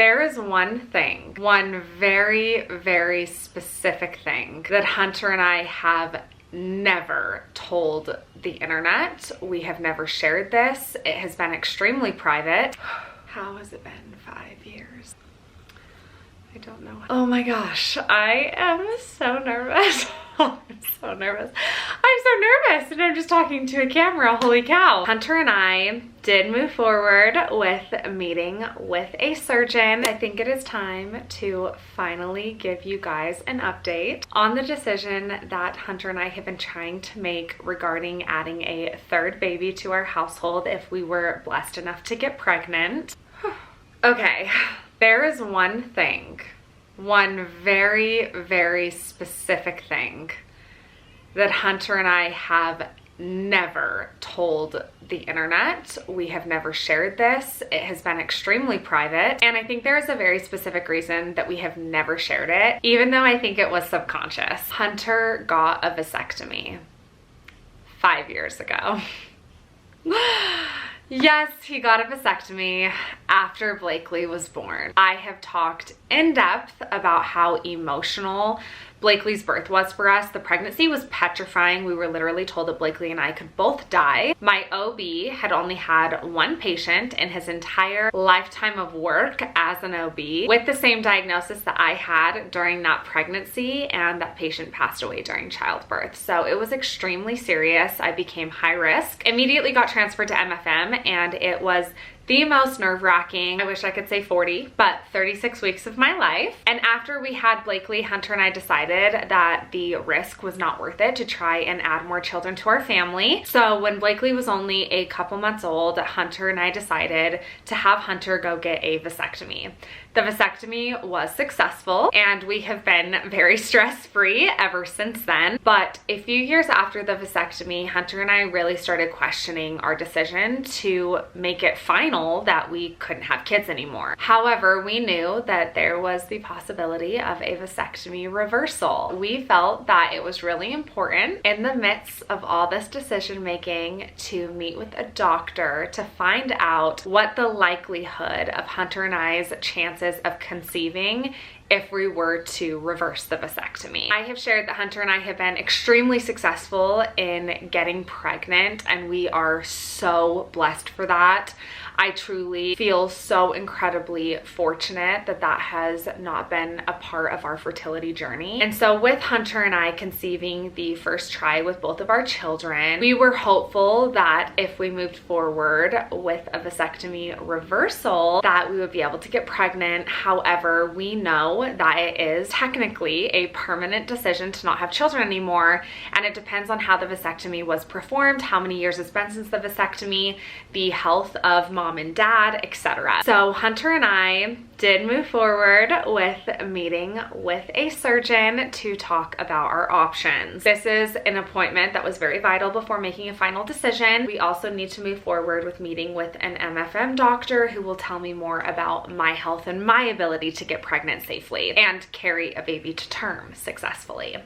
There is one thing, one very, very specific thing that Hunter and I have never told the internet. We have never shared this. It has been extremely private. How has it been 5 years? I don't know. Oh my gosh, I am so nervous. I'm so nervous. And I'm just talking to a camera, holy cow. Hunter and I did move forward with meeting with a surgeon. I think it is time to finally give you guys an update on the decision that Hunter and I have been trying to make regarding adding a third baby to our household if we were blessed enough to get pregnant. Okay, there is one thing, one very, very specific thing that Hunter and I have never told the internet. We have never shared this. It has been extremely private. And I think there's a very specific reason that we have never shared it, even though I think it was subconscious. Hunter got a vasectomy 5 years ago. Yes, he got a vasectomy after Blakely was born. I have talked in depth about how emotional Blakely's birth was for us. The pregnancy was petrifying. We were literally told that Blakely and I could both die. My OB had only had one patient in his entire lifetime of work as an OB with the same diagnosis that I had during that pregnancy, and that patient passed away during childbirth. So it was extremely serious. I became high risk. Immediately got transferred to MFM, and it was the most nerve-wracking, I wish I could say 40, but 36 weeks of my life. And after we had Blakely, Hunter and I decided that the risk was not worth it to try and add more children to our family. So when Blakely was only a couple months old, Hunter and I decided to have Hunter go get a vasectomy. The vasectomy was successful, and we have been very stress-free ever since then. But a few years after the vasectomy, Hunter and I really started questioning our decision to make it final that we couldn't have kids anymore. However, we knew that there was the possibility of a vasectomy reversal. We felt that it was really important in the midst of all this decision-making to meet with a doctor to find out what the likelihood of Hunter and I's chances of conceiving if we were to reverse the vasectomy. I have shared that Hunter and I have been extremely successful in getting pregnant, and we are so blessed for that. I truly feel so incredibly fortunate that that has not been a part of our fertility journey. And so with Hunter and I conceiving the first try with both of our children, we were hopeful that if we moved forward with a vasectomy reversal, that we would be able to get pregnant. However, we know that it is technically a permanent decision to not have children anymore, and it depends on how the vasectomy was performed, how many years it's been since the vasectomy, the health of mom and dad, etc. So Hunter and I did move forward with meeting with a surgeon to talk about our options. This is an appointment that was very vital before making a final decision. We also need to move forward with meeting with an MFM doctor who will tell me more about my health and my ability to get pregnant safely and carry a baby to term successfully.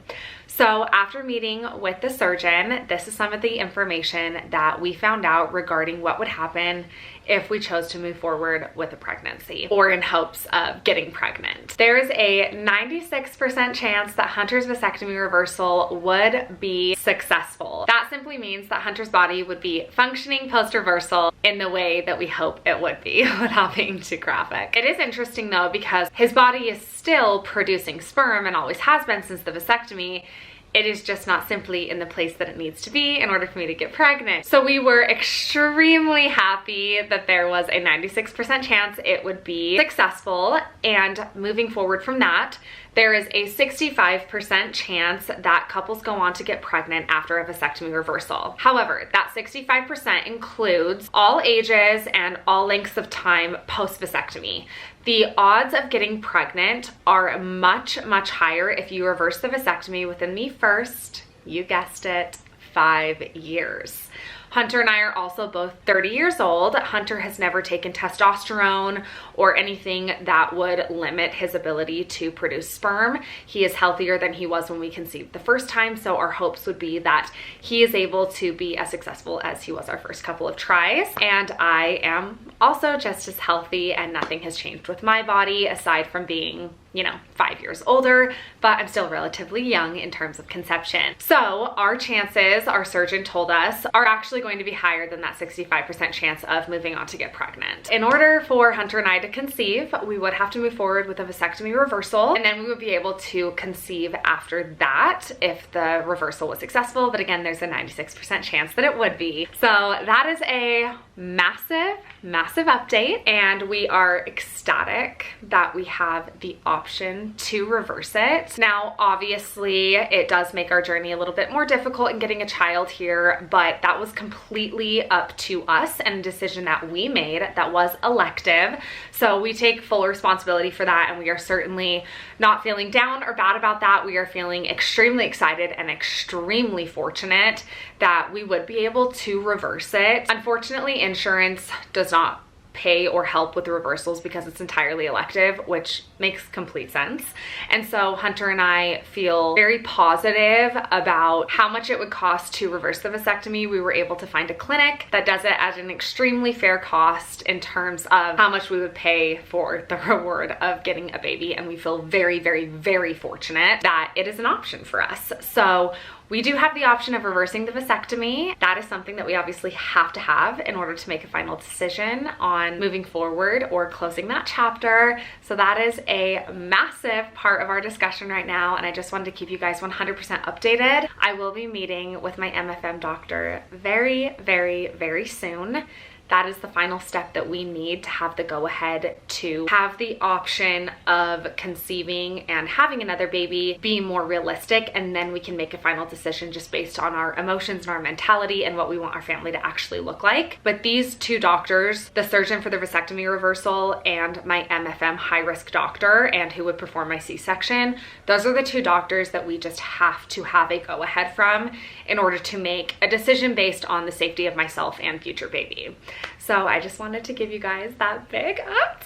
So after meeting with the surgeon, this is some of the information that we found out regarding what would happen if we chose to move forward with a pregnancy or in hopes of getting pregnant. There is a 96% chance that Hunter's vasectomy reversal would be successful. That simply means that Hunter's body would be functioning post-reversal in the way that we hope it would be without being too graphic. It is interesting though, because his body is still producing sperm and always has been since the vasectomy. It is just not simply in the place that it needs to be in order for me to get pregnant. So we were extremely happy that there was a 96% chance it would be successful. And moving forward from that, there is a 65% chance that couples go on to get pregnant after a vasectomy reversal. However, that 65% includes all ages and all lengths of time post-vasectomy. The odds of getting pregnant are much, much higher if you reverse the vasectomy within the first, you guessed it, 5 years. Hunter and I are also both 30 years old. Hunter has never taken testosterone or anything that would limit his ability to produce sperm. He is healthier than he was when we conceived the first time, so our hopes would be that he is able to be as successful as he was our first couple of tries. And I am also just as healthy, and nothing has changed with my body aside from being, you know, 5 years older, but I'm still relatively young in terms of conception. So our chances, our surgeon told us, are actually going to be higher than that 65% chance of moving on to get pregnant. In order for Hunter and I to conceive, we would have to move forward with a vasectomy reversal, and then we would be able to conceive after that if the reversal was successful. But again, there's a 96% chance that it would be. So that is a massive update, and we are ecstatic that we have the option to reverse it. Now, obviously, it does make our journey a little bit more difficult in getting a child here, but that was completely up to us and a decision that we made that was elective. So we take full responsibility for that, and we are certainly not feeling down or bad about that. We are feeling extremely excited and extremely fortunate that we would be able to reverse it. Unfortunately, insurance does not pay or help with the reversals because it's entirely elective, which makes complete sense. And so Hunter and I feel very positive about how much it would cost to reverse the vasectomy. We were able to find a clinic that does it at an extremely fair cost in terms of how much we would pay for the reward of getting a baby. And we feel very fortunate that it is an option for us. So we do have the option of reversing the vasectomy. That is something that we obviously have to have in order to make a final decision on moving forward or closing that chapter. So that is a massive part of our discussion right now, and I just wanted to keep you guys 100% updated. I will be meeting with my MFM doctor very soon. That is the final step that we need to have the go-ahead to have the option of conceiving and having another baby be more realistic, and then we can make a final decision just based on our emotions and our mentality and what we want our family to actually look like. But these two doctors, the surgeon for the vasectomy reversal and my MFM high-risk doctor, and who would perform my C-section, those are the two doctors that we just have to have a go-ahead from in order to make a decision based on the safety of myself and future baby. So I just wanted to give you guys that big update.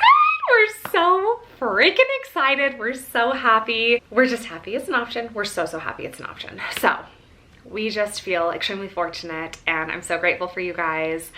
We're so freaking excited. We're so happy. We're just happy it's an option. We're so happy it's an option. So we just feel extremely fortunate, and I'm so grateful for you guys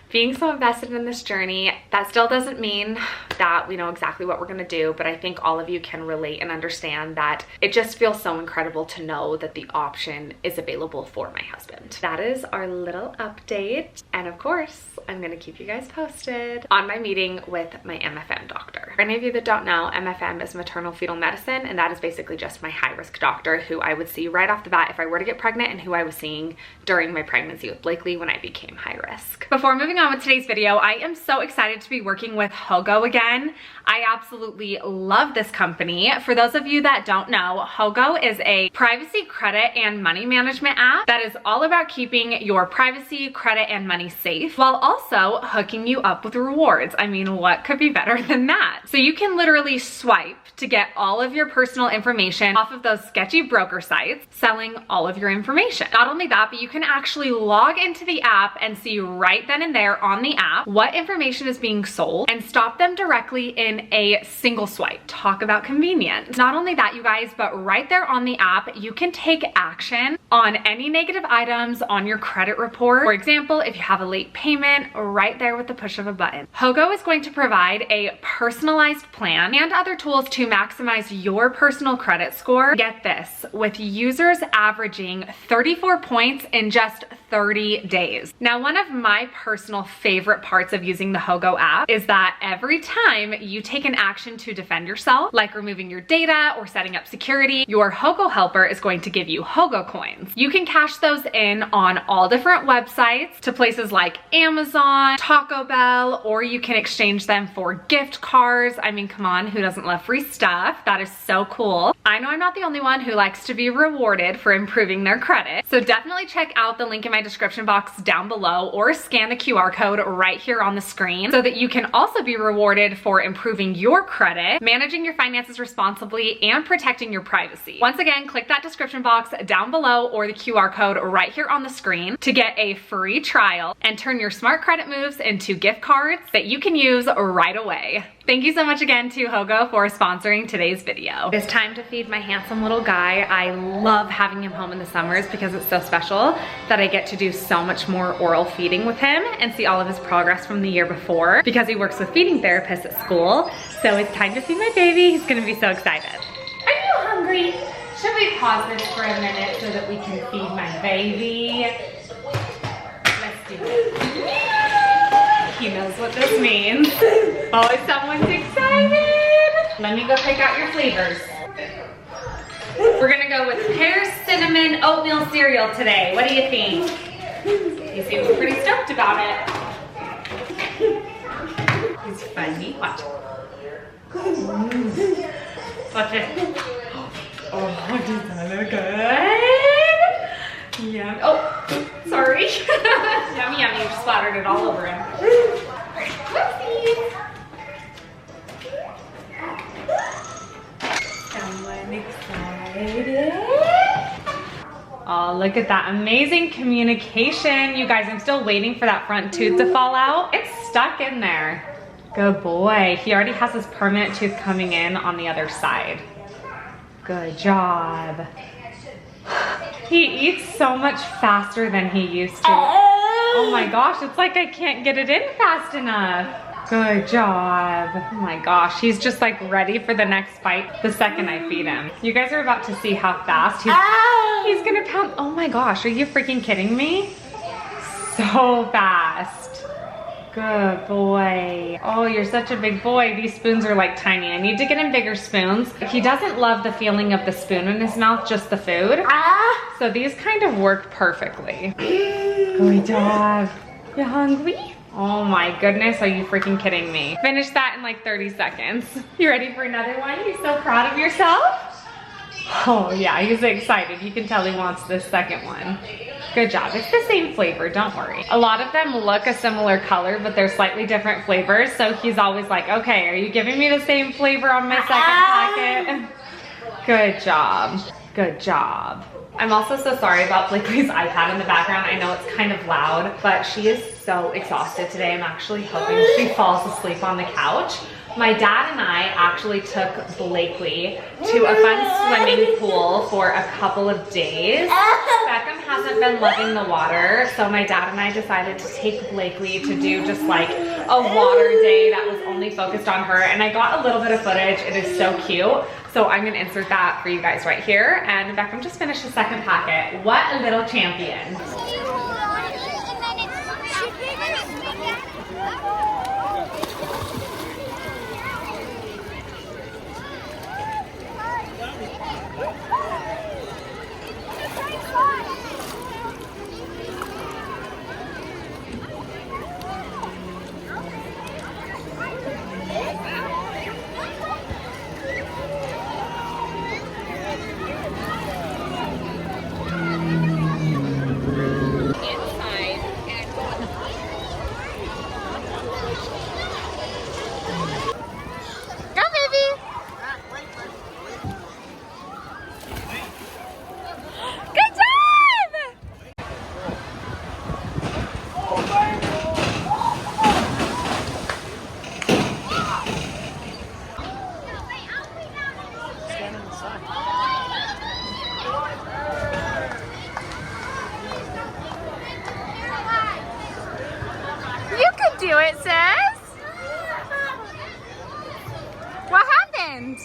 being so invested in this journey. That still doesn't mean that we know exactly what we're gonna do, but I think all of you can relate and understand that it just feels so incredible to know that the option is available for my husband. That is our little update. And of course, I'm gonna keep you guys posted on my meeting with my MFM doctor. For any of you that don't know, MFM is maternal fetal medicine, and that is basically just my high-risk doctor who I would see right off the bat if I were to get pregnant, and who I was seeing during my pregnancy with Blakely when I became high risk. Before moving on with today's video, I am so excited to be working with Hogo again. I absolutely love this company. For those of you that don't know, Hogo is a privacy, credit, and money management app that is all about keeping your privacy, credit, and money safe while also hooking you up with rewards. I mean, what could be better than that? So you can literally swipe to get all of your personal information off of those sketchy broker sites selling all of your information. Not only that, but you can actually log into the app and see right then and there on the app what information is being sold and stop them directly in a single swipe. Talk about convenient. Not only that, you guys, but right there on the app, you can take action on any negative items on your credit report. For example, if you have a late payment, right there with the push of a button. Hogo is going to provide a personalized plan and other tools to maximize your personal credit score. Get this, with users averaging 34 points in just 30 days. Now, one of my personal favorite parts of using the Hogo app is that every time you take an action to defend yourself, like removing your data or setting up security, your Hogo helper is going to give you Hogo coins. You can cash those in on all different websites to places like Amazon, Taco Bell, or you can exchange them for gift cards. I mean, come on, who doesn't love free stuff? That is so cool. I know I'm not the only one who likes to be rewarded for improving their credit, so definitely check out the link in my description box down below or scan the QR QR code right here on the screen so that you can also be rewarded for improving your credit, managing your finances responsibly, and protecting your privacy. Once again, click that description box down below or the QR code right here on the screen to get a free trial and turn your smart credit moves into gift cards that you can use right away. Thank you so much again to Hogo for sponsoring today's video. It's time to feed my handsome little guy. I love having him home in the summers because it's so special that I get to do so much more oral feeding with him and see all of his progress from the year before because he works with feeding therapists at school. So it's time to feed my baby. He's gonna be so excited. Are you hungry? Should we pause this for a minute so that we can feed my baby? Let's do it. He knows what this means. Oh, someone's excited. Let me go pick out your flavors. We're gonna go with pear cinnamon oatmeal cereal today. What do you think? He seems pretty stoked about it. He's funny. Watch. Watch it. Oh, does that look good? Yum. Oh, sorry. Yummy, yummy. You just splattered it all over him. Whoopsies. Someone excited? Oh, look at that amazing communication. You guys, I'm still waiting for that front tooth to fall out. It's stuck in there. Good boy. He already has his permanent tooth coming in on the other side. Good job. He eats so much faster than he used to. Oh my gosh, it's like I can't get it in fast enough. Good job. Oh my gosh, he's just like ready for the next bite the second I feed him. You guys are about to see how fast he's gonna pound. Oh my gosh, are you freaking kidding me? So fast. Good boy. Oh, you're such a big boy. These spoons are like tiny. I need to get him bigger spoons. He doesn't love the feeling of the spoon in his mouth, just the food. So these kind of work perfectly. Good job. You hungry? Oh my goodness, are you freaking kidding me? Finish that in like 30 seconds. You ready for another one? You so proud of yourself? Oh yeah, he's excited. You can tell he wants this second one. Good job. It's the same flavor, don't worry. A lot of them look a similar color, but they're slightly different flavors. So he's always like, okay, are you giving me the same flavor on my second packet? Good job. Good job. I'm also so sorry about Blakely's iPad in the background. I know it's kind of loud, but she is so exhausted today. I'm actually hoping she falls asleep on the couch. My dad and I actually took Blakely to a fun swimming pool for a couple of days. Beckham hasn't been loving the water, so my dad and I decided to take Blakely to do just like a water day that was only focused on her, and I got a little bit of footage. It is so cute. So I'm gonna insert that for you guys right here. And Beckham just finished the second packet. What a little champion. Do it, sis. What happened?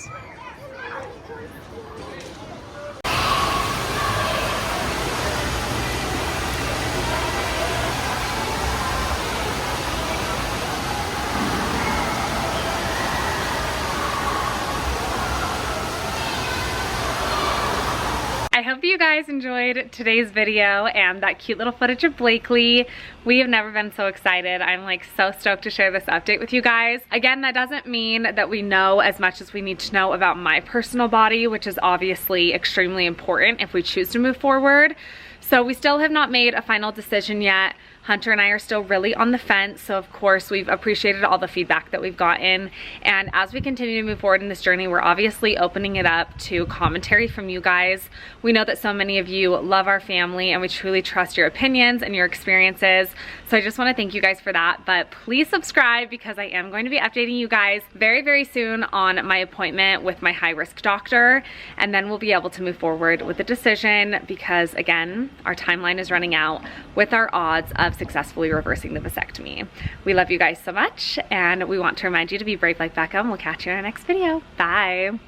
I hope you guys enjoyed today's video and that cute little footage of Blakely. We have never been so excited. I'm like so stoked to share this update with you guys. Again, that doesn't mean that we know as much as we need to know about my personal body, which is obviously extremely important if we choose to move forward. So we still have not made a final decision yet, Hunter and I are still really on the fence, so of course we've appreciated all the feedback that we've gotten, and as we continue to move forward in this journey, we're obviously opening it up to commentary from you guys. We know that so many of you love our family, and we truly trust your opinions and your experiences, so I just want to thank you guys for that. But please subscribe, because I am going to be updating you guys very, very soon on my appointment with my high-risk doctor, and then we'll be able to move forward with the decision, because again, our timeline is running out with our odds of successfully reversing the vasectomy. We love you guys so much, and we want to remind you to be brave like Beckham. We'll catch you in our next video. Bye.